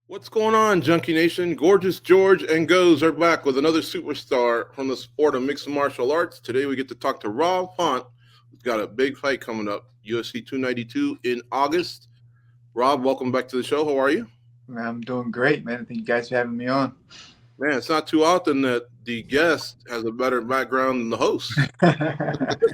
What's going on, Junkie Nation? Gorgeous George and Goes are back with another superstar from the sport of mixed martial arts. Today we get to talk to Rob Font, who's got a big fight coming up, UFC 292 in August. Rob, welcome back to the show. How are you? Man, I'm doing great, man. Thank you guys for having me on. Man, it's not too often that the guest has a better background than the host. What's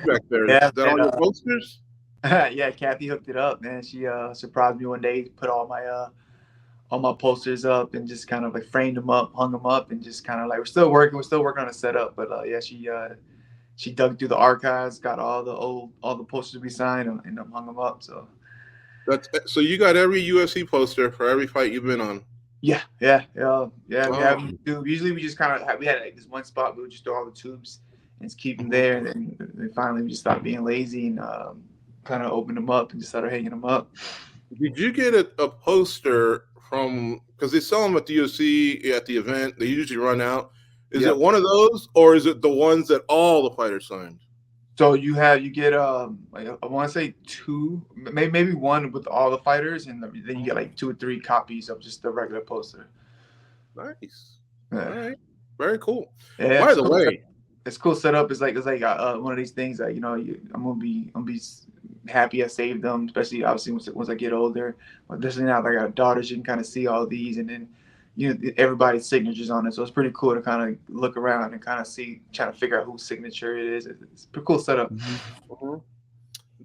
back there? Is Yeah, that all man. your posters? Yeah, Kathy hooked it up, man. She surprised me one day, put all my posters up, and just kind of like framed them up, hung them up, and just kind of like we're still working on a setup. But yeah, she dug through the archives, got all the posters we signed, and hung them up. So So you got every UFC poster for every fight you've been on. yeah. We Oh, have them too. Usually we just kind of we had like this one spot we would just throw all the tubes and just keep them there, and then finally we just stopped being lazy and kind of opened them up and just started hanging them up. did you get a poster from, because they sell them at the UFC at the event? They usually run out. Is it Yep. one of those, or is it the ones that all the fighters signed? So you get like I want to say two, maybe one with all the fighters, and then you get like two or three copies of just the regular poster. Nice. All Yeah, right. Very cool. yeah, By it's the cool. way, It's cool setup. It's like one of these things that I'm gonna be happy I saved them, especially obviously once I get older. But especially now that I got daughters, you can kind of see all these, and then everybody's signatures on it. So it's pretty cool to kind of look around and kind of see, trying to figure out whose signature it is. It's a pretty cool setup. mhm.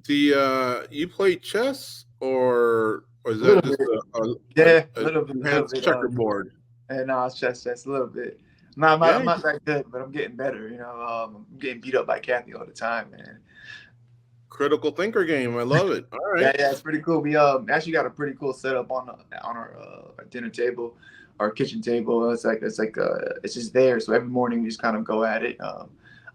The you play chess, or is A that little just bit, a yeah, a little enhanced bit. checkerboard? And no, it's just a little bit. I'm Yeah, not that good, but I'm getting better. I'm getting beat up by Kathy all the time, man. critical thinker game. I love it. All right. Yeah, it's pretty cool. We actually got a pretty cool setup on our dinner table, our kitchen table. It's just there. So every morning we just kind of go at it. I'm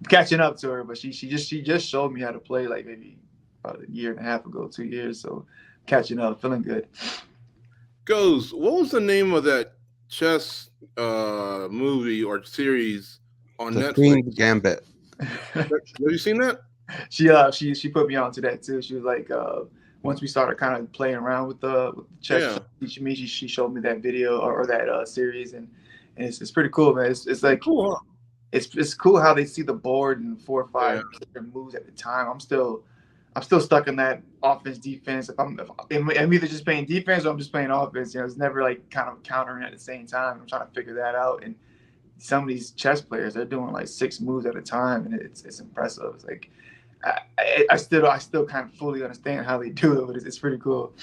catching up to her, but she just showed me how to play like maybe about a year and a half ago, 2 years. So catching up, feeling good. Goes. What was the name of that chess movie or series on The Netflix? Queen's Gambit. Have you seen that? She put me on to that too. She was like, once we started kind of playing around with the chess, Yeah. she showed me that video or that series, and it's pretty cool, man. It's like Cool. Huh? it's cool how they see the board and four or Yeah. five different moves at the time. I'm still stuck in that offense defense. I'm either just playing defense or I'm just playing offense. It's never like kind of countering at the same time. I'm trying to figure that out. And some of these chess players, they're doing like six moves at a time, and it's impressive. It's like I still kind of fully understand how they do it, but it's pretty cool.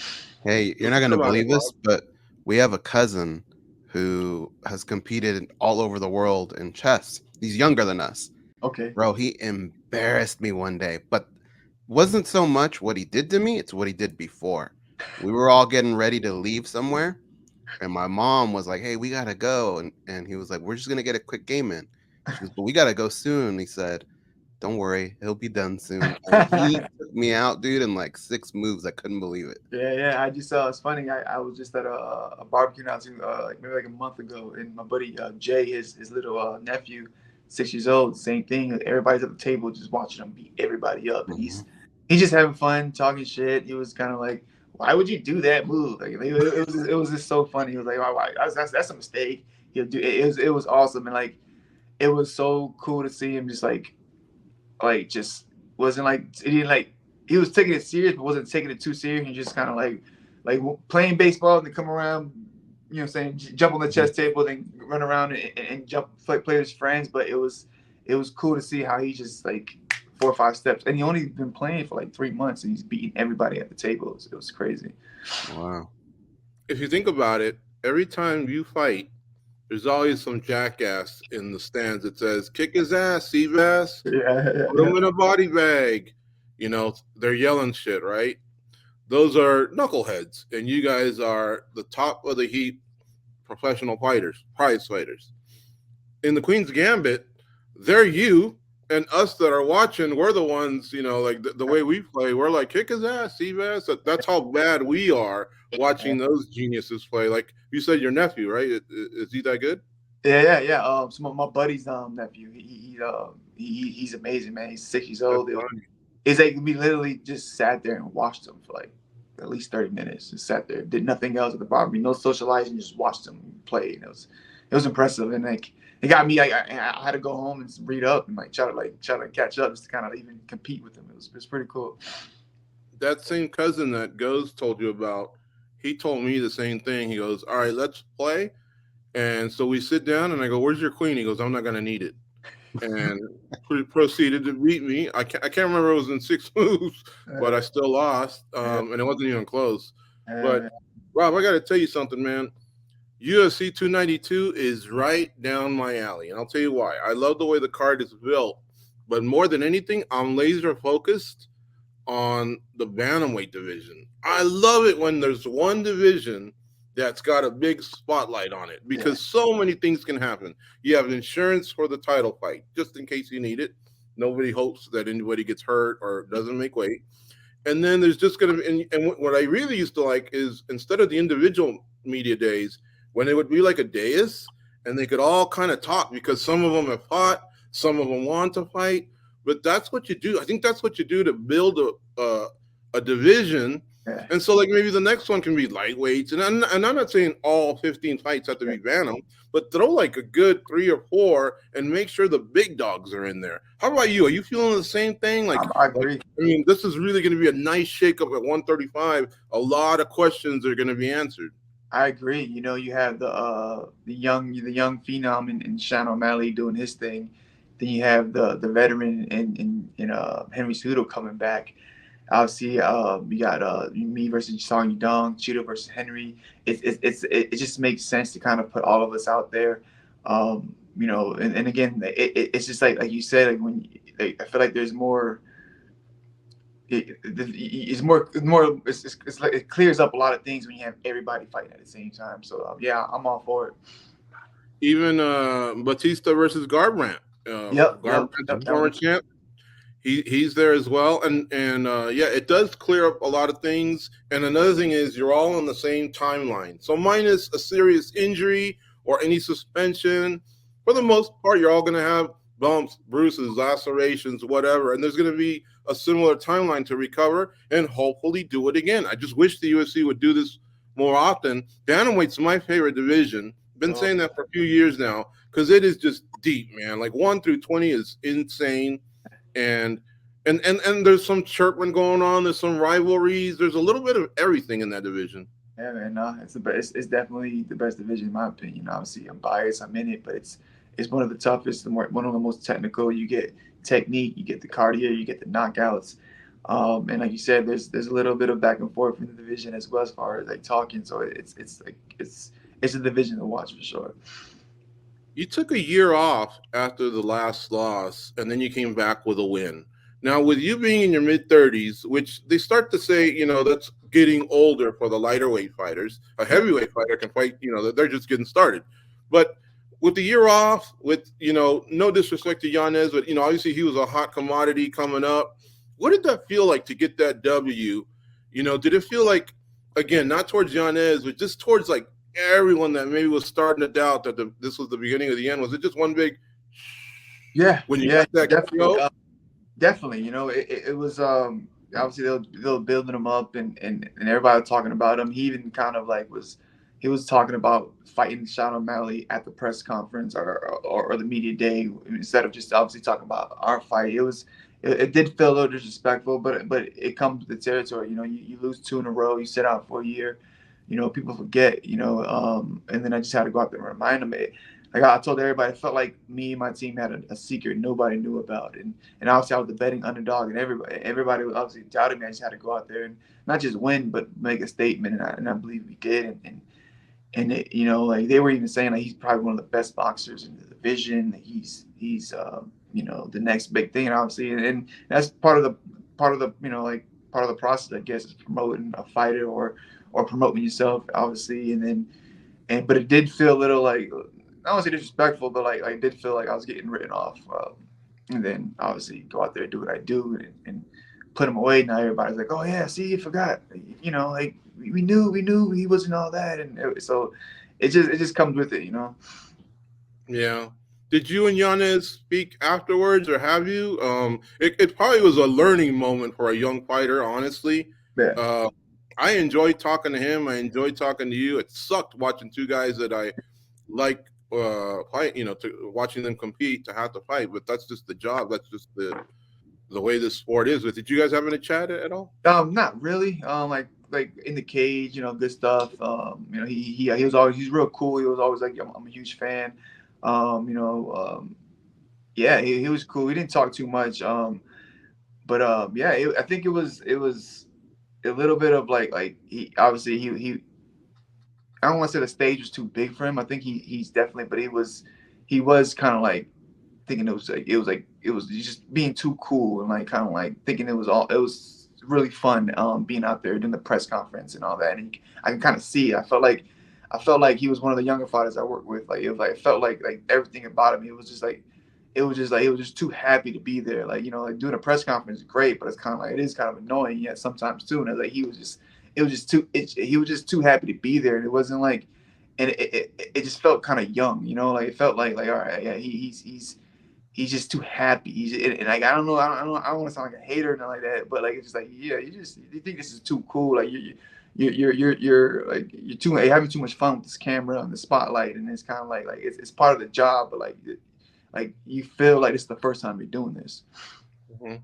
Hey, you're What's not good going to about it, believe this, Rob? but we have a cousin who has competed all over the world in chess. He's younger than us. Okay. Bro, he embarrassed me one day, but wasn't so much what he did to me, it's what he did before. We were all getting ready to leave somewhere, and my mom was like, "Hey, we got to go." And he was like, "We're just going to get a quick game in." She goes, "But we got to go soon." He said, "Don't worry, he'll be done soon." And he took me out, dude, in like 6 moves. I couldn't believe it. Yeah. I just it's funny. I was just at a barbecue not too like maybe like a month ago, and my buddy Jay, his little nephew, 6 years old, same thing. Everybody's at the table just watching him beat everybody up, and Mhm. he's just having fun, talking shit. He was kind of like, "Why would you do that move?" Like it was just so funny. He was like, "Why? That's a mistake." He'll do it was awesome, and like it was so cool to see him just like just wasn't like he didn't like he was taking it serious but wasn't taking it too serious. He just kind of like playing baseball and then come around, what I'm saying, jump on the chess table, then run around and jump play with his friends. But it was cool to see how he just like 4 or 5 steps, and he only been playing for like 3 months, and he's beating everybody at the table. It was crazy. Wow. If you think about it, every time you fight, there's always some jackass in the stands that says, "Kick his ass, Seabass. Put Yeah. him in a body bag." They're yelling shit, right? Those are knuckleheads, and you guys are the top of the heap professional fighters, prize fighters. In the Queen's Gambit, they're you and us that are watching. We're the ones, like the way we play. We're like, kick his ass, Seabass. That's how bad we are watching those geniuses play. Like you said, your nephew, right? Is he that good? Yeah. So my buddy's nephew, he's amazing, man. He's 6 years That's old. fun. It's like we literally just sat there and watched him for like at least 30 minutes. Just sat there, did nothing else at the bar. I mean, no socializing, just watched them play. And it was impressive. And like it got me. I had to go home and read up and try to catch up just to kind of even compete with them. It was pretty cool. That same cousin that Goes told you about, he told me the same thing. He goes, "All right, let's play." And so we sit down, and I go, "Where's your queen?" He goes, "I'm not going to need it." And proceeded to beat me. I can't remember, it was in 6 moves, but I still lost, and it wasn't even close. But Rob, I got to tell you something, man. UFC 292 is right down my alley, and I'll tell you why. I love the way the card is built, but more than anything, I'm laser focused on the bantamweight division. I love it when there's one division that's got a big spotlight on it, because so many things can happen. You have insurance for the title fight, just in case you need it. Nobody hopes that anybody gets hurt or doesn't make weight. And then there's just going to be, and what I really used to like is, instead of the individual media days, when it would be like a dais and they could all kind of talk, because some of them have fought, some of them want to fight. But that's what you do. I think that's what you do to build a division. Yeah. And so, like, maybe the next one can be lightweights. And I'm not saying all 15 fights have to be bantam, but throw like a good 3 or 4 and make sure the big dogs are in there. How about you? Are you feeling the same thing? Like, I agree. I mean, this is really going to be a nice shakeup at 135. A lot of questions are going to be answered. I agree. You know, you have the young phenom in Sean O'Malley doing his thing. Then you have the veteran in Henry Cejudo coming back. Obviously, we got me versus Song Yadong, Cheeto versus Henry. It just makes sense to kind of put all of us out there. You know, and again, it's just like you said, like when I feel like there's more. It's like it clears up a lot of things when you have everybody fighting at the same time. So yeah, I'm all for it. Even Batista versus Garbrandt. Garbrandt's former champ. He's there as well, and yeah, it does clear up a lot of things. And another thing is, you're all on the same timeline. So minus a serious injury or any suspension, for the most part, you're all going to have bumps, bruises, lacerations, whatever, and there's going to be a similar timeline to recover and hopefully do it again. I just wish the UFC would do this more often. Bantamweight's my favorite division. Been saying that for a few years now, because it is just deep, man. Like 1 through 20 is insane. And there's some chirping going on. There's some rivalries. There's a little bit of everything in that division. Yeah, man. It's the best. It's definitely the best division in my opinion. Obviously, I'm biased. I'm in it, but it's one of the toughest. One of the most technical. You get technique. You get the cardio. You get the knockouts. And like you said, there's a little bit of back and forth in the division as well, as far as like talking. So it's a division to watch for sure. You took a year off after the last loss, and then you came back with a win. Now, with you being in your mid-30s, which they start to say, you know, that's getting older for the lighter weight fighters. A heavyweight fighter can fight, you know, they're just getting started. But with the year off, with, you know, no disrespect to Yanez, but, you know, obviously he was a hot commodity coming up. What did that feel like to get that W? You know, did it feel like, again, not towards Yanez, but just towards, like, everyone that maybe was starting to doubt that this was the beginning of the end? Was it just one big when you got that definitely, definitely, you know, it was obviously they were building him up and everybody was talking about him. He even kind of like was talking about fighting Sean O'Malley at the press conference or the media day, instead of just obviously talking about our fight. It did feel a little disrespectful, but it comes with the territory. You know, you lose 2 in a row, you sit out for a year. You know, people forget, you know, and then I just had to go out there and remind them. Like I told everybody, it felt like me and my team had a secret nobody knew about. And obviously I was the betting underdog, and everybody obviously doubted me. I just had to go out there and not just win, but make a statement. And I believe we did. And it, you know, like they were even saying like he's probably one of the best boxers in the division. He's you know, the next big thing, obviously. And that's part of the, you know, like part of the process, I guess, is promoting a fighter or promoting yourself, obviously, but it did feel a little like, I don't want to say disrespectful, but like I did feel like I was getting written off, and then obviously go out there and do what I do and put him away. Now everybody's like, oh yeah, see, you forgot, you know, like we knew he wasn't all that, and so it just comes with it, you know. Yeah. Did you and Yanez speak afterwards, or have you? It probably was a learning moment for a young fighter, honestly. Yeah. I enjoyed talking to him. I enjoyed talking to you. It sucked watching two guys that I like fight. To watching them compete to have to fight, but that's just the job. That's just the way this sport is. But did you guys have any chat at all? Not really. Like in the cage, good stuff. He was always, he's real cool. He was always like, I'm a huge fan. Yeah, he was cool. We didn't talk too much. But yeah, I think it was a little bit of like he obviously he I don't want to say the stage was too big for him. I think he's definitely, but he was kind of like thinking it was just being too cool and like kind of like thinking it was really fun being out there doing the press conference and all that. And I can kind of see it. I felt like he was one of the younger fighters I worked with. Like it felt like everything about him. It was just too happy to be there. Like like doing a press conference is great, but it's kind of like it is kind of annoying yet sometimes too. And it's like he was just too happy to be there, and it wasn't like, and it just felt kind of young. Like it felt like all right, yeah, he's just too happy. And like I don't know, I don't want to sound like a hater or nothing like that, but like it's just like yeah, you think this is too cool, like you're like you're having too much fun with this camera and the spotlight, and it's kind of like it's part of the job, but like you feel like it's the first time you're doing this. Mm-hmm.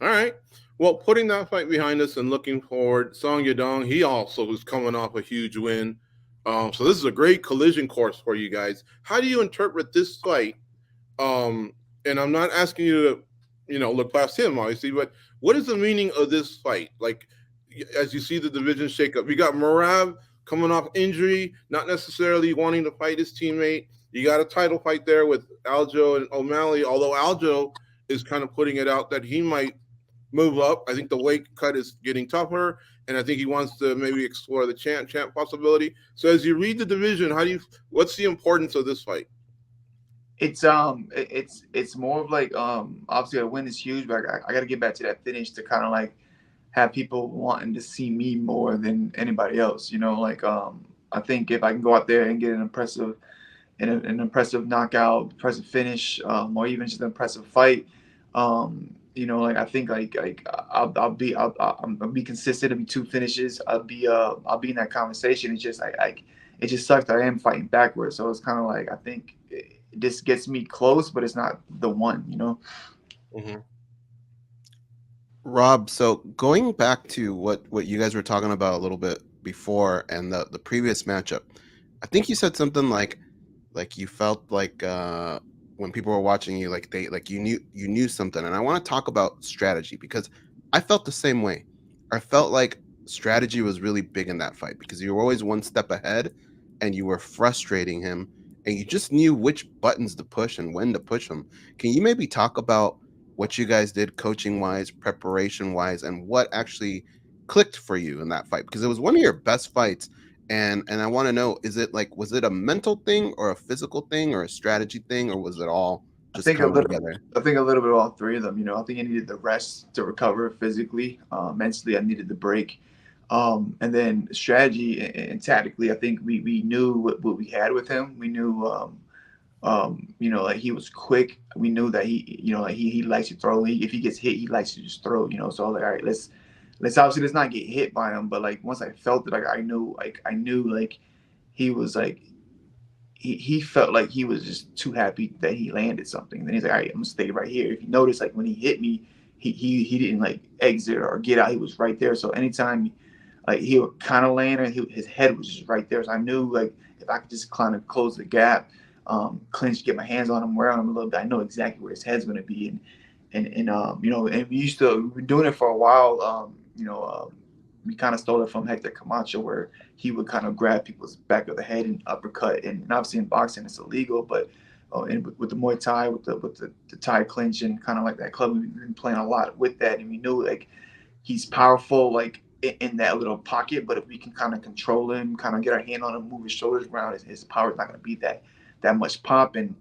All right. Well, putting that fight behind us and looking forward, Song Yadong, he also was coming off a huge win. So this is a great collision course for you guys. How do you interpret this fight? And I'm not asking you to, look past him, obviously, but what is the meaning of this fight? Like, as you see the division shakeup, you got Merab coming off injury, not necessarily wanting to fight his teammate. You got a title fight there with Aljo and O'Malley, although Aljo is kind of putting it out that he might move up. I think the weight cut is getting tougher, and I think he wants to maybe explore the champ possibility. So as you read the division, what's the importance of this fight? It's more of like obviously a win is huge, but I got to get back to that finish to kind of like have people wanting to see me more than anybody else. I think if I can go out there and get an impressive knockout, impressive finish, or even just an impressive fight. Like I think like I'll be consistent. It'll be two finishes. I'll be in that conversation. It's just it just sucks that I am fighting backwards. So it's kind of like I think this gets me close, but it's not the one. Mm-hmm. Rob, so going back to what you guys were talking about a little bit before and the previous matchup, I think you said something like you felt like when people were watching you, like you knew something. And I want to talk about strategy because I felt the same way. I felt like strategy was really big in that fight because you were always one step ahead and you were frustrating him and you just knew which buttons to push and when to push them. Can you maybe talk about what you guys did coaching wise, preparation wise, and what actually clicked for you in that fight? Because it was one of your best fights. And I want to know, was it a mental thing or a physical thing or a strategy thing, or was it all I just think a coming little. together? I think a little bit of all three of them. I think I needed the rest to recover physically. Mentally, I needed the break. And then strategy and tactically, I think we knew what we had with him. We knew, like he was quick. We knew that he likes to throw. If he gets hit, he likes to just throw. So I was like, all right, let's not get hit by him. But like once I felt it, I knew like he was like he felt like he was just too happy that he landed something. And then he's like, all right, I'm gonna stay right here. If you notice, like when he hit me, he didn't like exit or get out. He was right there. So anytime like he would kind of land, and his head was just right there. So I knew like if I could just kind of close the gap, clinch, get my hands on him, wear on him a little bit, I know exactly where his head's gonna be. And we've been doing it for a while. We kind of stole it from Hector Camacho, where he would kind of grab people's back of the head and uppercut. And obviously in boxing it's illegal, but and with the Muay Thai, with the Thai clinch and kind of like that club, we've been playing a lot with that, and we knew like he's powerful like in that little pocket, but if we can kind of control him, kind of get our hand on him, move his shoulders around, his power is not going to be that much pop. And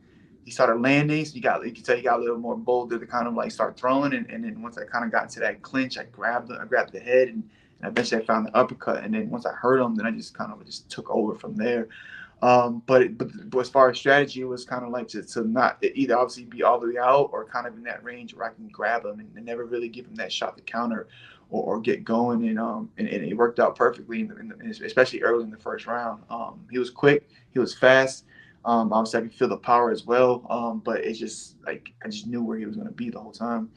he started landing, so you can tell he got a little more bolder to kind of like start throwing. And then once I kind of got into that clinch, I grabbed the head, and eventually I found the uppercut. And then once I heard him, then I just kind of just took over from there. But as far as strategy, it was kind of like to not either obviously be all the way out or kind of in that range where I can grab him and never really give him that shot to counter, or get going, and it worked out perfectly, especially early in the first round. He was quick, he was fast. Obviously, I could feel the power as well, but it's just like I just knew where he was going to be the whole time.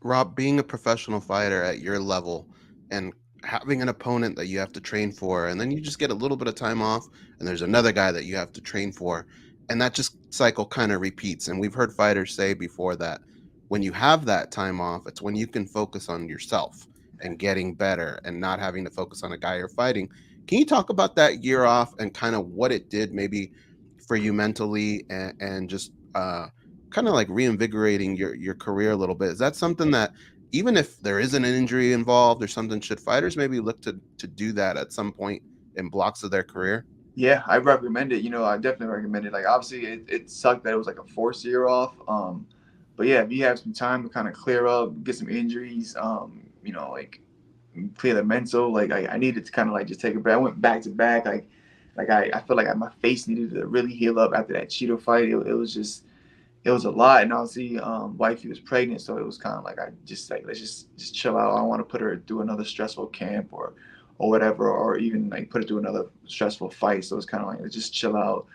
Rob, being a professional fighter at your level and having an opponent that you have to train for, and then you just get a little bit of time off, and there's another guy that you have to train for, and that just cycle kind of repeats. And we've heard fighters say before that when you have that time off, it's when you can focus on yourself and getting better and not having to focus on a guy you're fighting. Can you talk about that year off and kind of what it did maybe for you mentally and just kind of like reinvigorating your career a little bit? Is that something that even if there isn't an injury involved or something, should fighters maybe look to do that at some point in blocks of their career? Yeah, I recommend it. I definitely recommend it. Like, obviously, it sucked that it was like a forced year off. But yeah, if you have some time to kind of clear up, get some injuries, like clear the mental. Like, I needed to kind of like just take a break. I went back to back. Like I feel like my face needed to really heal up after that Cheeto fight. It was just it was a lot, and obviously, wifey was pregnant, so it was kind of like I just like let's just chill out. I don't want to put her through another stressful camp or whatever, or even like put her through another stressful fight. So it's kind of like let's just chill out,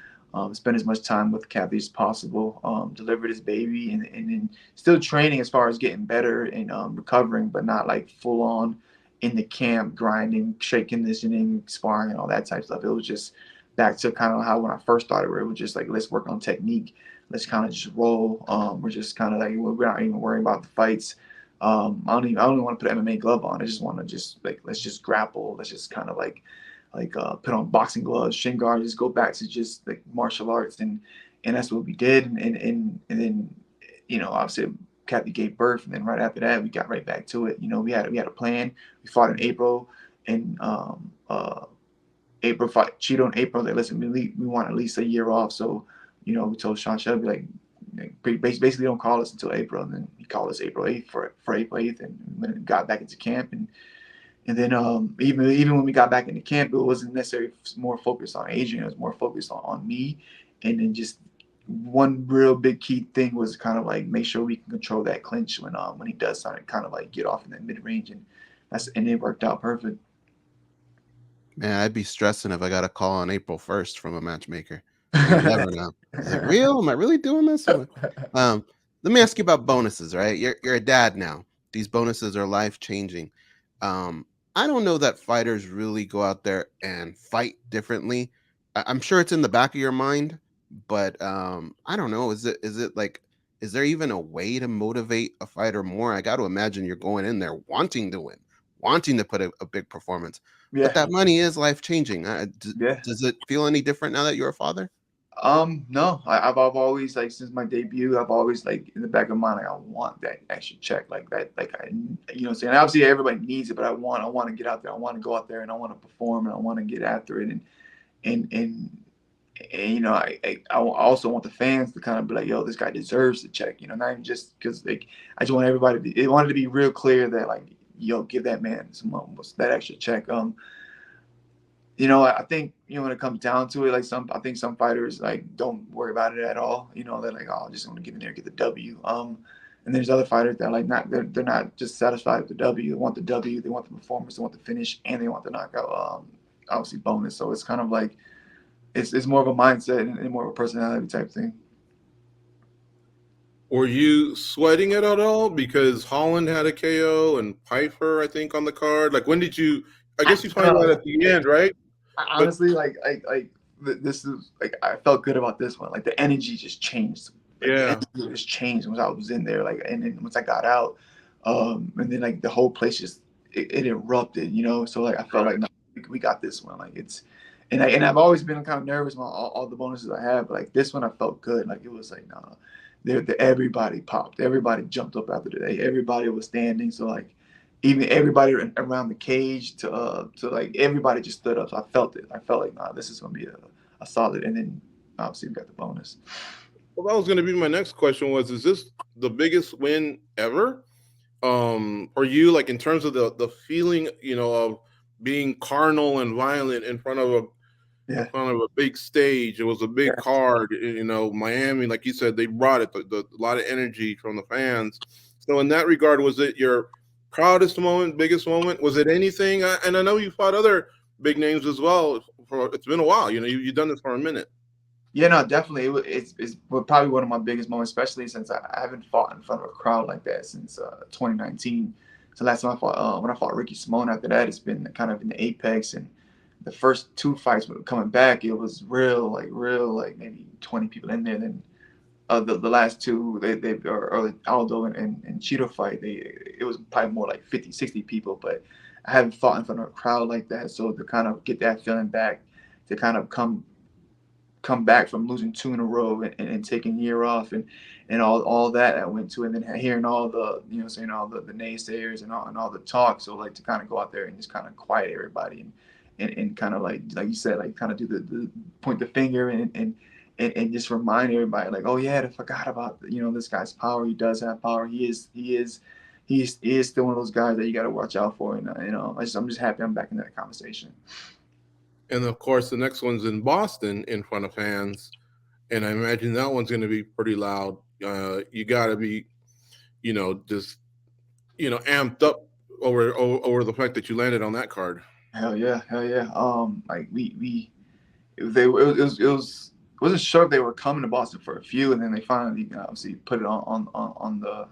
spend as much time with Kathy as possible, deliver this baby, and then still training as far as getting better and recovering, but not like full on in the camp grinding, straight conditioning, sparring, and all that type of stuff. It was just back to kind of how when I first started, where it was just like let's work on technique, let's kind of just roll. We're just kind of like we're not even worrying about the fights. I don't even want to put an MMA glove on. I just want to just like let's just grapple. Let's just kind of put on boxing gloves, shin guards, just go back to just like martial arts, and that's what we did. And then obviously Kathy gave birth, and then right after that we got right back to it. We had a plan. We fought in April, and April fight Cheeto in April. Like, listen, we want at least a year off. So, we told Sean Shelby basically don't call us until April. And then he called us April 8th for April 8th, and when we got back into camp, and then even when we got back into camp, it wasn't necessarily more focused on Adrian. It was more focused on me, and then just one real big key thing was kind of like make sure we can control that clinch when he does start to kind of like get off in that mid range, and it worked out perfect. Man, I'd be stressing if I got a call on April 1st from a matchmaker. You never know. Is it real? Am I really doing this? Let me ask you about bonuses, right? You're a dad now. These bonuses are life-changing. I don't know that fighters really go out there and fight differently. I'm sure it's in the back of your mind, but I don't know. Is it like, is there even a way to motivate a fighter more? I got to imagine you're going in there wanting to win, wanting to put a big performance. But Yeah, that money is life-changing. yeah. Does it feel any different now that you're a father? No, I've always like since my debut, I've always like in the back of my mind, like I want that extra check, like that, like what I'm saying. Obviously, everybody needs it, but I want to get out there. I want to go out there and I want to perform and I want to get after it, and and I also want the fans to kind of be like, yo, this guy deserves the check, not even just because like I just want everybody it wanted to be real clear that like, yo, give that man that extra check. I think when it comes down to it, like I think some fighters like don't worry about it at all. They're like, oh, I just want to get in there and get the W. And there's other fighters that like they're not just satisfied with the W. They want the W, they want the performance, they want the finish, and they want the knockout. Obviously bonus. So it's kind of like it's more of a mindset and more of a personality type thing. Were you sweating it at all because Holland had a KO and Piper, I think, on the card? Like, when did you? I guess you find out at the end, right? But Honestly, this is like I felt good about this one. Like the energy just changed. Like the yeah, energy just changed once I was in there. Like and then once I got out, and then like the whole place just it erupted. So like I felt like no, we got this one. Like it's and I've always been kind of nervous about all the bonuses I have. But like this one, I felt good. Like it was like no, everybody popped. Everybody jumped up after the day. Everybody was standing. So like even everybody around the cage to like everybody just stood up. So I felt it. I felt like, nah, this is gonna be a solid. And then obviously we got the bonus. well, that was going to be my next question. Is this the biggest win ever? For you, like in terms of the feeling, of being carnal and violent in front of Yeah, a big stage. It was a big yeah. card. Miami, like you said, they brought it. A lot of energy from the fans. So in that regard, was it your proudest moment, biggest moment? Was it anything? And I know you fought other big names as well. It's been a while. You've done this for a minute. Yeah, no, definitely. It's probably one of my biggest moments, especially since I haven't fought in front of a crowd like that since 2019. So last time I fought, when I fought Ricky Simone, after that, it's been kind of in the apex. And the first two fights coming back, it was real, like maybe 20 people in there. Then the last two, they or Aldo and Cheeto fight, it was probably more like 50, 60 people. But I haven't fought in front of a crowd like that. So to kind of get that feeling back, to kind of come back from losing two in a row and taking a year off and all that I went to, and then hearing all the saying all the naysayers and all the talk. So like to kind of go out there and just kind of quiet everybody and kind of like you said, like kind of do the point the finger and just remind everybody like, oh yeah, I forgot about this guy's power. He does have power. He is still one of those guys that you got to watch out for. And I'm just happy I'm back in that conversation. And of course, the next one's in Boston in front of fans, and I imagine that one's going to be pretty loud. You got to be, just amped up over the fact that you landed on that card. Hell yeah. Like it wasn't sure if they were coming to Boston for a few, and then they finally obviously put it on the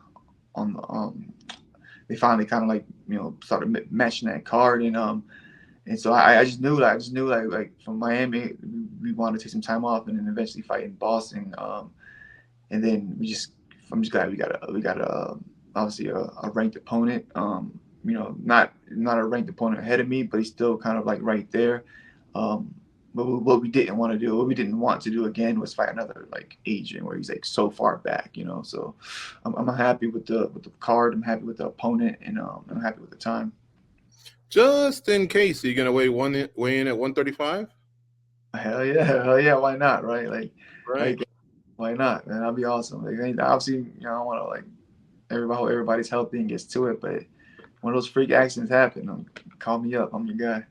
they finally kind of like started matching that card. And so I just knew like from Miami we wanted to take some time off and then eventually fight in Boston. And then I'm just glad we got a obviously a ranked opponent. Not a ranked opponent ahead of me, but he's still kind of like right there. But what we didn't want to do again was fight another like Asian where he's like so far back, So I'm happy with the card. I'm happy with the opponent, and I'm happy with the time. Just in case, are you gonna weigh in at 135? Hell yeah, why not, right? Right. Like why not, man? That'd be awesome. Like, obviously, I want to like everybody's healthy and gets to it, but when those freak accidents happen, call me up. I'm your guy.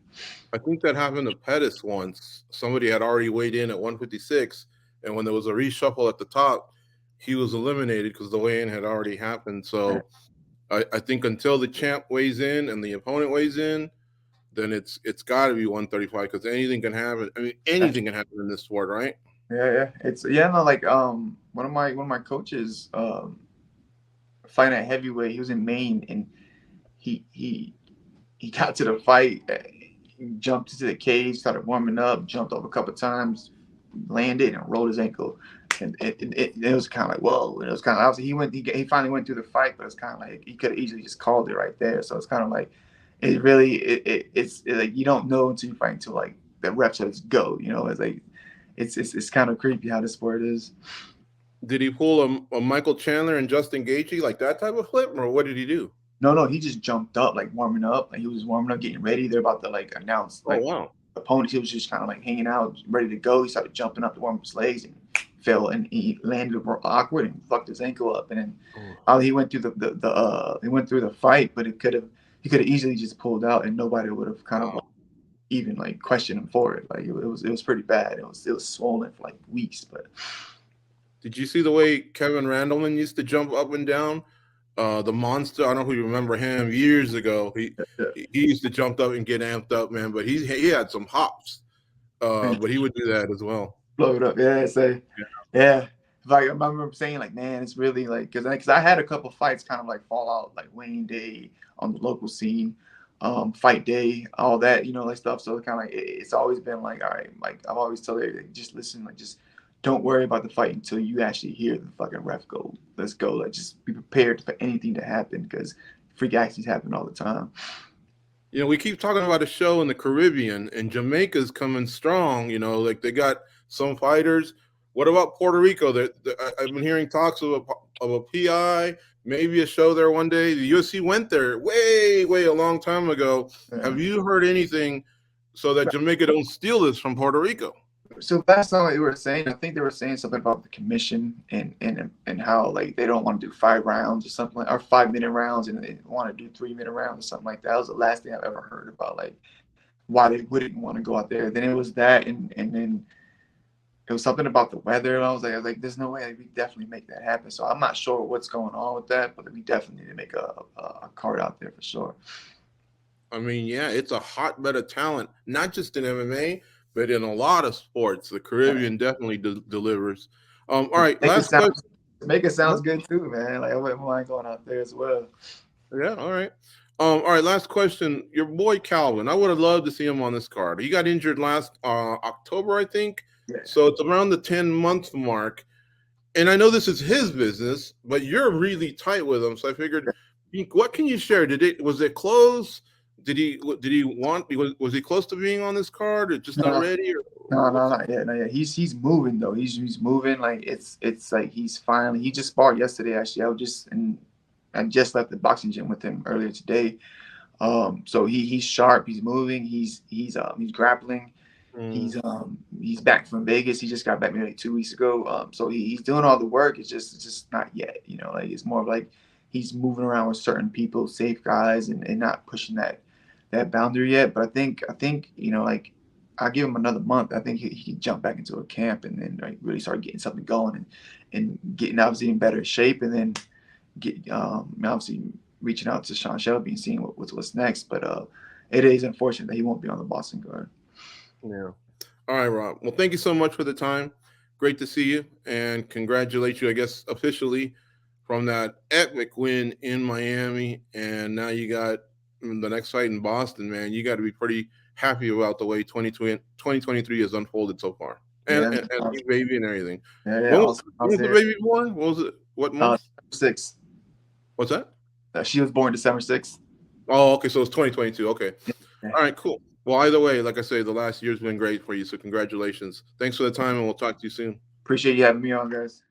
I think that happened to Pettis once. Somebody had already weighed in at 156, and when there was a reshuffle at the top, he was eliminated because the weigh-in had already happened. So I think until the champ weighs in and the opponent weighs in, then it's got to be 135 because anything can happen. I mean, anything can happen in this sport, right? Yeah. Like one of my coaches fighting at heavyweight. He was in Maine, and he got to the fight. He jumped into the cage, started warming up, jumped off a couple of times, landed and rolled his ankle. And it was kind of like, whoa. And it was kind of, obviously he finally went through the fight, but it's kind of like he could have easily just called it right there. So it's kind of like it's like you don't know until you fight until like the ref says go. It's like it's kind of creepy how this sport is. Did he pull a Michael Chandler and Justin Gaethje, like that type of flip, or what did he do? No, he just jumped up, like warming up. Like he was warming up, getting ready. They're about to like announce like opponents. He was just kind of like hanging out, ready to go. He started jumping up to warm up his legs and fell, and he landed awkward and fucked his ankle up. And then he went through the fight, but he could have easily just pulled out, and nobody would have kind of even like questioned him for it. Like it was pretty bad. It was swollen for like weeks. But did you see the way Kevin Randleman used to jump up and down? The monster, I don't know if you remember him years ago. He used to jump up and get amped up, man. But he had some hops. But he would do that as well. Blow it up, yeah. Like I remember saying, like, man, it's really like because I had a couple fights kind of like fall out, like Wayne Day on the local scene, Fight Day, all that, like stuff. So kind of like it's always been like, all right, like I've always told everybody, just listen, like just don't worry about the fight until you actually hear the fucking ref go. Let's go. Like just be prepared for anything to happen because freak accidents happen all the time. We keep talking about a show in the Caribbean, and Jamaica's coming strong. Like they got some fighters. What about Puerto Rico? I've been hearing talks of a PI, maybe a show there one day. The UFC went there way a long time ago. Yeah. Have you heard anything so that Jamaica don't steal this from Puerto Rico? So last time they were saying, I think they were saying something about the commission and how like they don't want to do 5 rounds or something or 5-minute rounds, and they want to do 3-minute rounds or something like that. That was the last thing I've ever heard about like why they wouldn't want to go out there. Then it was that, and then it was something about the weather. I was like, there's no way we definitely make that happen. So I'm not sure what's going on with that, but we definitely need to make a card out there for sure. I mean, yeah, it's a hotbed of talent, not just in MMA, but in a lot of sports. The Caribbean definitely delivers. All right, last question. Make it sounds good too, man. Like I wouldn't mind going out there as well. Yeah, all right. All right, last question. Your boy Calvin, I would have loved to see him on this card. He got injured last October, I think. Yeah. So it's around the 10-month mark. And I know this is his business, but you're really tight with him. So I figured, what can you share? Was it close? Did he want? Was he close to being on this card, or just not ready? No, not yet. He's moving though. He's moving. Like it's like he just sparred yesterday. Actually, I just left the boxing gym with him earlier today. So he's sharp. He's moving. He's grappling. He's back from Vegas. He just got back maybe like 2 weeks ago. So he's doing all the work. It's just not yet. Like it's more of like he's moving around with certain people, safe guys, and not pushing that boundary yet. But I think like I'll give him another month. I think he can jump back into a camp and then like really start getting something going and getting obviously in better shape, and then get obviously reaching out to Sean Shelby and seeing what's next. But it is unfortunate that he won't be on the Boston card. Yeah. All right, Rob. Well, thank you so much for the time. Great to see you, and congratulate you, I guess, officially from that epic win in Miami. And now you got the next fight in Boston, man. You got to be pretty happy about the way 2023 has unfolded so far. And baby and everything. Yeah. When was the baby born? What was it? What month? 6th. What's that? She was born December 6th. Oh, okay. So it's 2022. Okay. Yeah. All right, cool. Well, either way, like I say, the last year's been great for you. So congratulations. Thanks for the time, and we'll talk to you soon. Appreciate you having me on, guys.